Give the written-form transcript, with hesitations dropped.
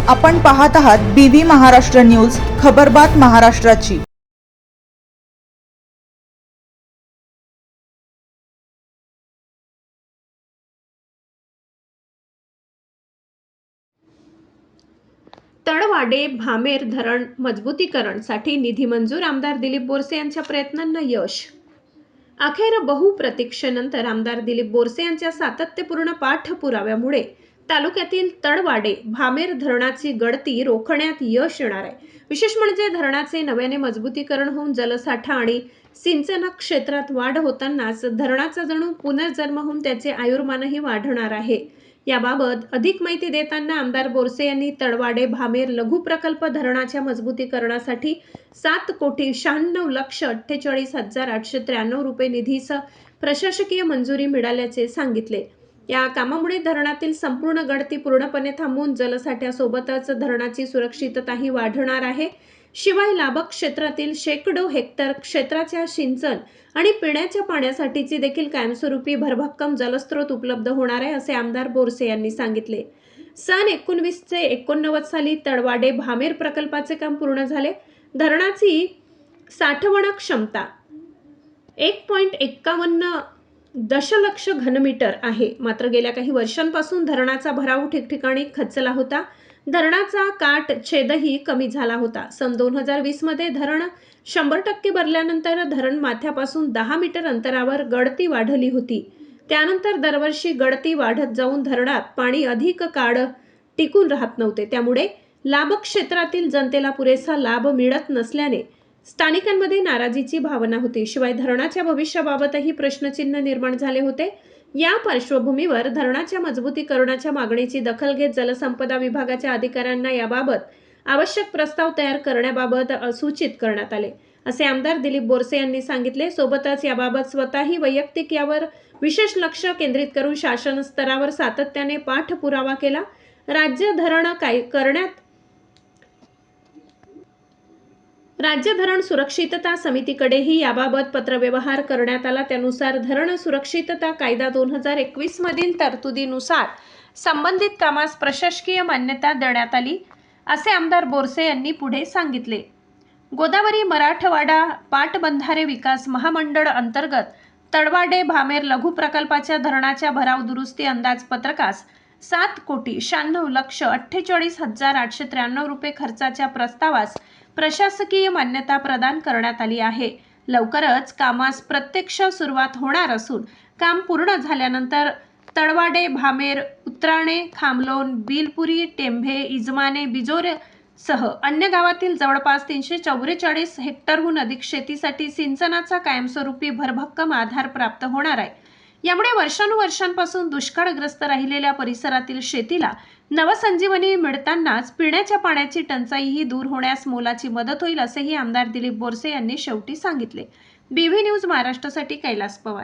आपण पाहत आहात BV महाराष्ट्र न्यूज, खबरबात महाराष्ट्राची। तळवाडे भामेर धरण मजबूतीकरणसाठी निधी मंजूर। आमदार दिलीप बोरसे यांच्या प्रयत्नांना यश। अखेर बहुप्रतीक्षेनंतर आमदार दिलीप बोरसे यांच्या सातत्यपूर्ण पाठपुराव्यामुळे तालुक्यातील तळवाडे भामेर धरणाची गळती रोखण्यात यश येणार आहे। विशेष म्हणजे धरणाचे नव्याने मजबूतीकरण होऊन जलसाठा आणि सिंचन क्षेत्रात वाढ होतानाच धरणाचा जणू पुनर्जन्म होऊन त्याचे आयुर्मानही वाढणार आहे। याबाबत अधिक माहिती देताना आमदार बोरसे यांनी तळवाडे भामेर लघु प्रकल्प धरणाच्या मजबूतीकरणासाठी 7,96,48,893 रुपये निधीस प्रशासकीय मंजुरी मिळाल्याचे सांगितले। या कामामुळे धरणातील संपूर्ण गळती पूर्णपणे थांबून जलसाठ्यासोबतच धरणाची सुरक्षितताही वाढणार आहे। शिवाय लाभक क्षेत्रातील शेकडो हेक्टर क्षेत्राच्या सिंचन आणि पिण्याच्या पाण्यासाठीची देखील कायमस्वरूपी भरभक्कम जलस्रोत उपलब्ध होणार आहे, असे आमदार बोरसे यांनी सांगितले। सन 1989 साली तळवाडे भामेर प्रकल्पाचे काम पूर्ण झाले। धरणाची साठवण क्षमता 1.51 दशलक्ष घनमीटर आहे। मात्र गेल्या काही वर्षांपासून धरणाचा भराव ठिकठिकाणी खचला होता। धरणाचा काठ छेदही कमी झाला होता। सन 2020 मध्ये धरण 100% भरल्यानंतर धरण माथ्यापासून 10 मीटर अंतरावर गळती वाढली होती। त्यानंतर दरवर्षी गळती वाढत जाऊन धरणात पाणी अधिक काळ टिकून राहत नव्हते। त्यामुळे लाभक क्षेत्रातील जनतेला पुरेसा लाभ मिळत नसल्याने स्थानिकांमध्ये नाराजीची भावना होती। शिवाय धरणाच्या भविष्याबाबतही प्रश्नचिन्ह निर्माण झाले होते। या पार्श्वभूमीवर धरणाच्या मजबूतीकरणाच्या मागणीची दखल घेत जलसंपदा विभागाच्या अधिकाऱ्यांना याबाबत आवश्यक प्रस्ताव तयार करण्याबाबत सूचित करण्यात आले, असे आमदार दिलीप बोरसे यांनी सांगितले। सोबतच याबाबत स्वतःही वैयक्तिक यावर विशेष लक्ष केंद्रित करून शासन स्तरावर सातत्याने पाठपुरावा केला। राज्य धरण सुरक्षितता समितीकडेही याबाबत पत्रव्यवहार करण्यात आला। त्यानुसार धरण सुरक्षितता कायदा 2021 मधील तरतुदीनुसार संबंधित कामास प्रशासकीय मान्यता देण्यात आली, असे आमदार बोरसे यांनी पुढे सांगितले। गोदावरी मराठवाडा पाटबंधारे विकास महामंडळ अंतर्गत तळवाडे भामेर लघु प्रकल्पाच्या धरणाच्या भराव दुरुस्ती अंदाजपत्रकास 7,96,48,893 रुपये खर्चाच्या प्रस्तावास प्रशासकीय मान्यता प्रदान करण्यात आली आहे। लवकरच कामास प्रत्यक्ष सुरुवात होणार असून काम पूर्ण झाल्यानंतर तळवाडे भामेर उत्राणे खामलोन बिलपुरी टेंभे इजमाने बिजोर सह अन्य गावातील जवळपास 344 हेक्टरहून अधिक शेतीसाठी सिंचनाचा कायमस्वरूपी भरभक्कम आधार प्राप्त होणार आहे। यामुळे वर्षानुवर्षांपासून दुष्काळग्रस्त राहिलेल्या परिसरातील शेतीला नवसंजीवनी मिळतानाच पिण्याच्या पाण्याची टंचाईही दूर होण्यास मोलाची मदत होईल, असेही आमदार दिलीप बोरसे यांनी शेवटी सांगितले। BV न्यूज महाराष्ट्रासाठी कैलास पवार।